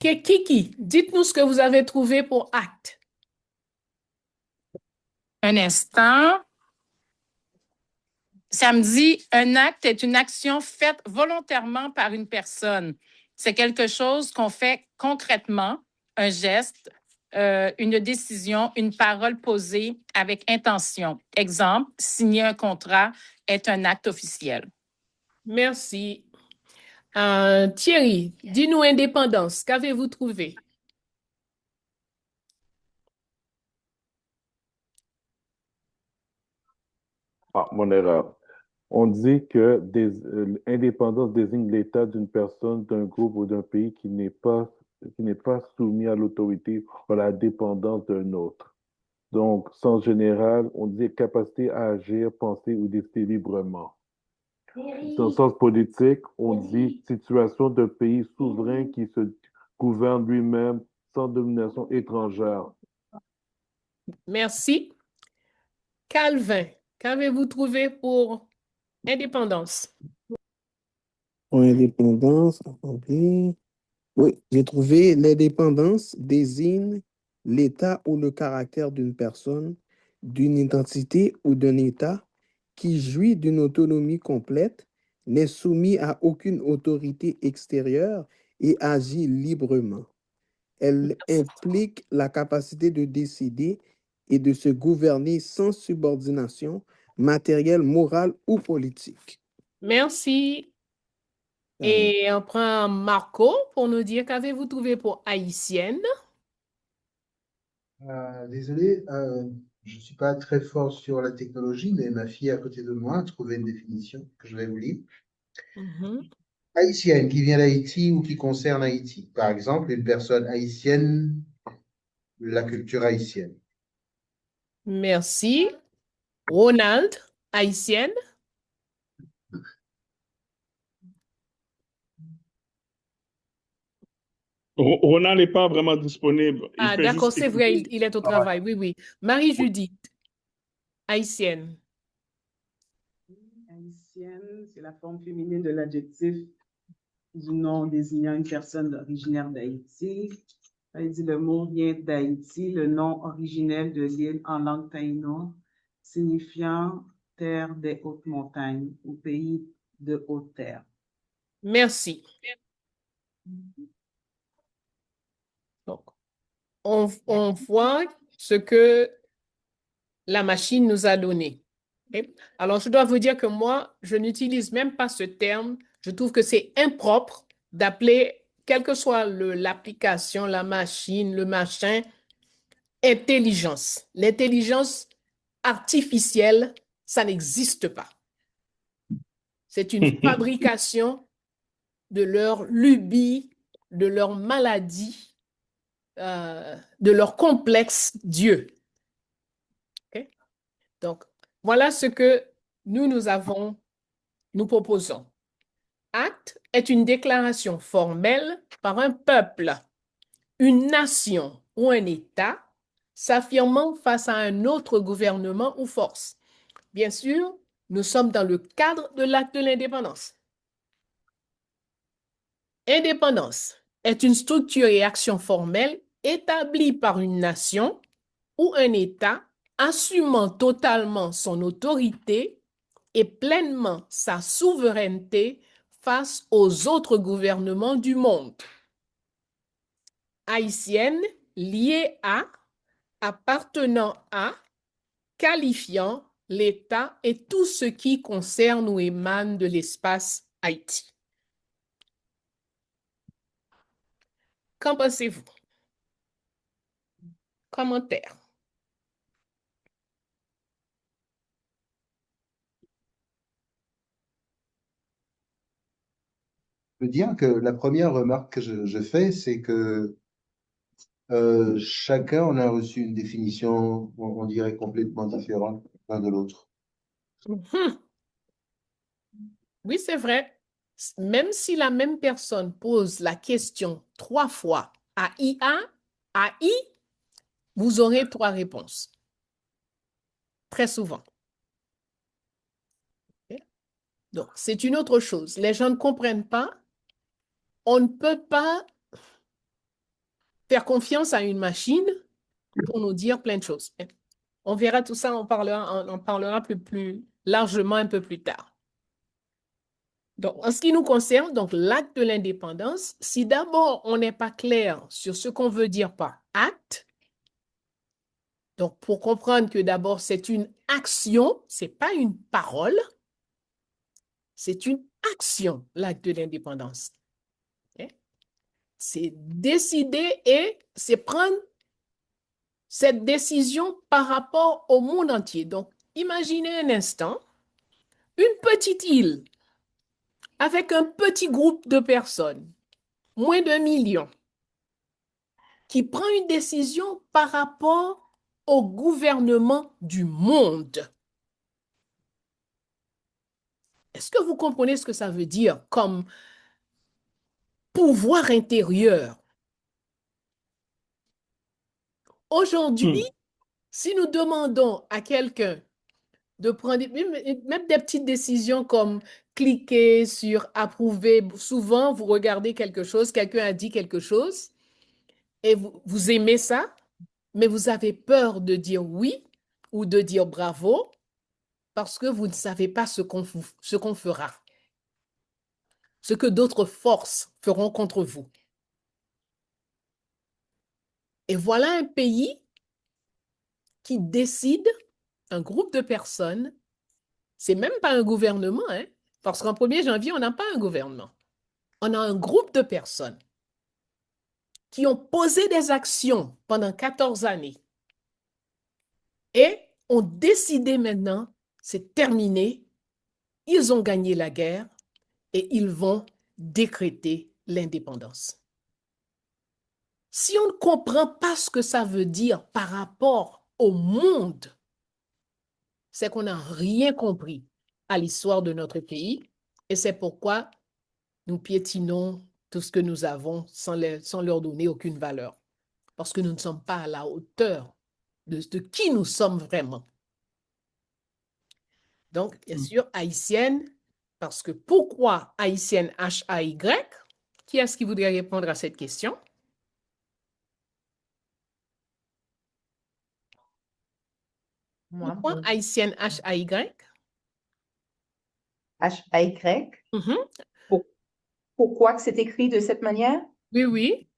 Kiki, dites-nous ce que vous avez trouvé pour acte. Un instant. Ça me dit, un acte est une action faite volontairement par une personne. C'est quelque chose qu'on fait concrètement, un geste, une décision, une parole posée avec intention. Exemple, signer un contrat est un acte officiel. Merci. Thierry, dis-nous indépendance. Qu'avez-vous trouvé? Ah, mon erreur. On dit que indépendance désigne l'état d'une personne, d'un groupe ou d'un pays qui n'est pas soumis à l'autorité ou à la dépendance d'un autre. Donc, sens général, on dit capacité à agir, penser ou décider librement. Dans le sens politique, on dit situation d'un pays souverain qui se gouverne lui-même sans domination étrangère. Merci. Calvin, qu'avez-vous trouvé pour indépendance? Pour indépendance, attendez. Oui, j'ai trouvé l'indépendance désigne l'état ou le caractère d'une personne, d'une identité ou d'un état qui jouit d'une autonomie complète, n'est soumis à aucune autorité extérieure et agit librement. Elle implique la capacité de décider et de se gouverner sans subordination matérielle, morale ou politique. Merci. Et on prend Marco pour nous dire qu'avez-vous trouvé pour haïtienne? Désolé, je ne suis pas très fort sur la technologie, mais ma fille à côté de moi a trouvé une définition que je vais vous lire. Haïtienne, qui vient d'Haïti ou qui concerne Haïti. Par exemple, une personne haïtienne, la culture haïtienne. Merci. Ronald, haïtienne? Ronald n'est pas vraiment disponible. Ah, d'accord, c'est vrai, il est au travail. Oui, oui. Marie-Judith, haïtienne. Haïtienne, c'est la forme féminine de l'adjectif du nom désignant une personne originaire d'Haïti. Elle dit le mot vient d'Haïti, le nom originel de l'île en langue taïno, signifiant terre des hautes montagnes ou pays de haute terre. Merci. Donc, on voit ce que la machine nous a donné. Okay? Alors, je dois vous dire que moi, je n'utilise même pas ce terme. Je trouve que c'est impropre d'appeler, quelle que soit l'application, la machine, le machin, intelligence. L'intelligence artificielle, ça n'existe pas. C'est une fabrication de leur lubie, de leur maladie, de leur complexe Dieu. Okay? Donc, voilà ce que nous proposons. Acte est une déclaration formelle par un peuple, une nation ou un État s'affirmant face à un autre gouvernement ou force. Bien sûr, nous sommes dans le cadre de l'acte de l'indépendance. Indépendance est une structure et action formelle établie par une nation ou un État assumant totalement son autorité et pleinement sa souveraineté face aux autres gouvernements du monde. Haïtienne, liée à, appartenant à, qualifiant l'État et tout ce qui concerne ou émane de l'espace Haïti. Qu'en pensez-vous? Commentaire. Je veux dire que la première remarque que je fais, c'est que chacun en a reçu une définition, on dirait, complètement différente l'un de l'autre. Oui, c'est vrai. Même si la même personne pose la question 3 fois à IA, à I, vous aurez 3 réponses. Très souvent. Okay? Donc, c'est une autre chose. Les gens ne comprennent pas. On ne peut pas faire confiance à une machine pour nous dire plein de choses. On verra tout ça, on parlera plus largement un peu plus tard. Donc, en ce qui nous concerne, donc l'acte de l'indépendance, si d'abord on n'est pas clair sur ce qu'on veut dire par acte, donc pour comprendre que d'abord c'est une action, c'est pas une parole, c'est une action, l'acte de l'indépendance. Okay? C'est décider et c'est prendre cette décision par rapport au monde entier. Donc, imaginez un instant, une petite île avec un petit groupe de personnes, moins d'1 million, qui prend une décision par rapport au gouvernement du monde. Est-ce que vous comprenez ce que ça veut dire comme pouvoir intérieur? Aujourd'hui, si nous demandons à quelqu'un de prendre même des petites décisions comme cliquer sur approuver, souvent vous regardez quelque chose, quelqu'un a dit quelque chose et vous aimez ça, mais vous avez peur de dire oui ou de dire bravo parce que vous ne savez pas ce qu'on fera, ce que d'autres forces feront contre vous. Et voilà un pays qui décide, un groupe de personnes, c'est même pas un gouvernement, hein, parce qu'en 1er janvier, on n'a pas un gouvernement. On a un groupe de personnes qui ont posé des actions pendant 14 années et ont décidé maintenant, c'est terminé, ils ont gagné la guerre et ils vont décréter l'indépendance. Si on ne comprend pas ce que ça veut dire par rapport au monde, c'est qu'on n'a rien compris à l'histoire de notre pays et c'est pourquoi nous piétinons tout ce que nous avons sans leur donner aucune valeur. Parce que nous ne sommes pas à la hauteur de qui nous sommes vraiment. Donc, bien sûr, haïtienne, parce que pourquoi haïtienne H-A-Y? Qui est-ce qui voudrait répondre à cette question? Moi. Pourquoi haïtienne H-A-Y? H-A-Y. Mm-hmm. Pourquoi que c'est écrit de cette manière? Oui, oui.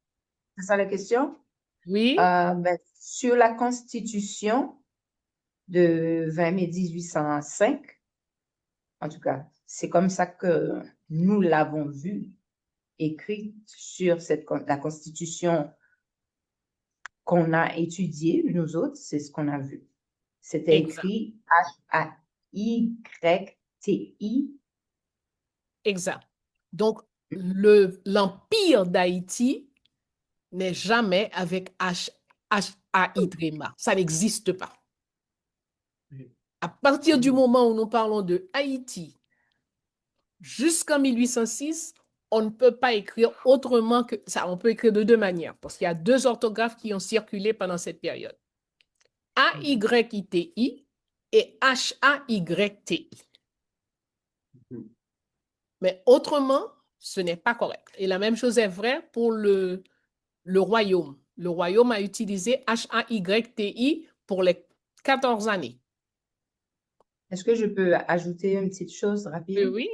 C'est ça la question? Oui. Sur la Constitution de 20 mai 1805, en tout cas, c'est comme ça que nous l'avons vu écrite sur la Constitution qu'on a étudiée, nous autres, c'est ce qu'on a vu. C'était écrit H-A-Y-T-I. Exact. Donc, l'Empire d'Haïti n'est jamais avec H-A-Y. Ça n'existe pas. À partir du moment où nous parlons de Haïti jusqu'en 1806, on ne peut pas écrire autrement que ça. On peut écrire de deux manières, parce qu'il y a deux orthographes qui ont circulé pendant cette période. A-Y-I-T-I et H-A-Y-T-I. Mais autrement, ce n'est pas correct. Et la même chose est vraie pour le royaume. Le royaume a utilisé H-A-Y-T-I pour les 14 années. Est-ce que je peux ajouter une petite chose rapide? Oui.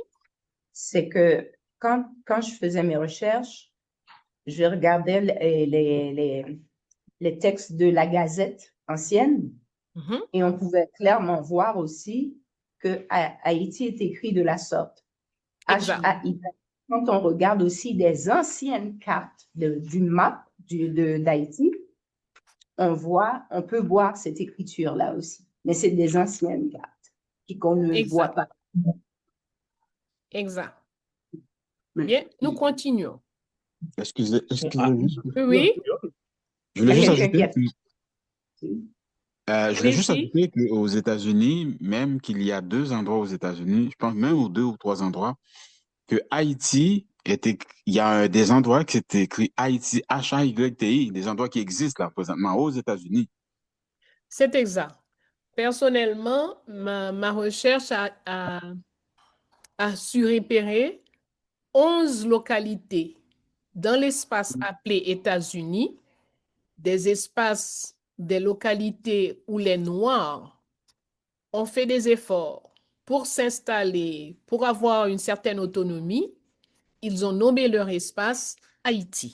C'est que quand je faisais mes recherches, je regardais les textes de la Gazette ancienne et on pouvait clairement voir aussi que Haïti est écrit de la sorte. H-A-Y. Quand on regarde aussi des anciennes cartes d'une map d'Haïti, on peut voir cette écriture-là aussi. Mais c'est des anciennes cartes qu'on ne voit pas. Exact. Bien, nous continuons. Excusez-moi. Oui. Je voulais juste ajouter qu'aux États-Unis, même qu'il y a 2 endroits aux États-Unis, je pense même aux 2 ou 3 endroits, que Haïti, il y a des endroits qui c'est écrit Haïti, H-A-Y-T-I, des endroits qui existent là présentement aux États-Unis. C'est exact. Personnellement, ma recherche a surrepéré 11 localités dans l'espace appelé États-Unis des espaces, des localités où les Noirs ont fait des efforts pour s'installer, pour avoir une certaine autonomie, ils ont nommé leur espace Haïti.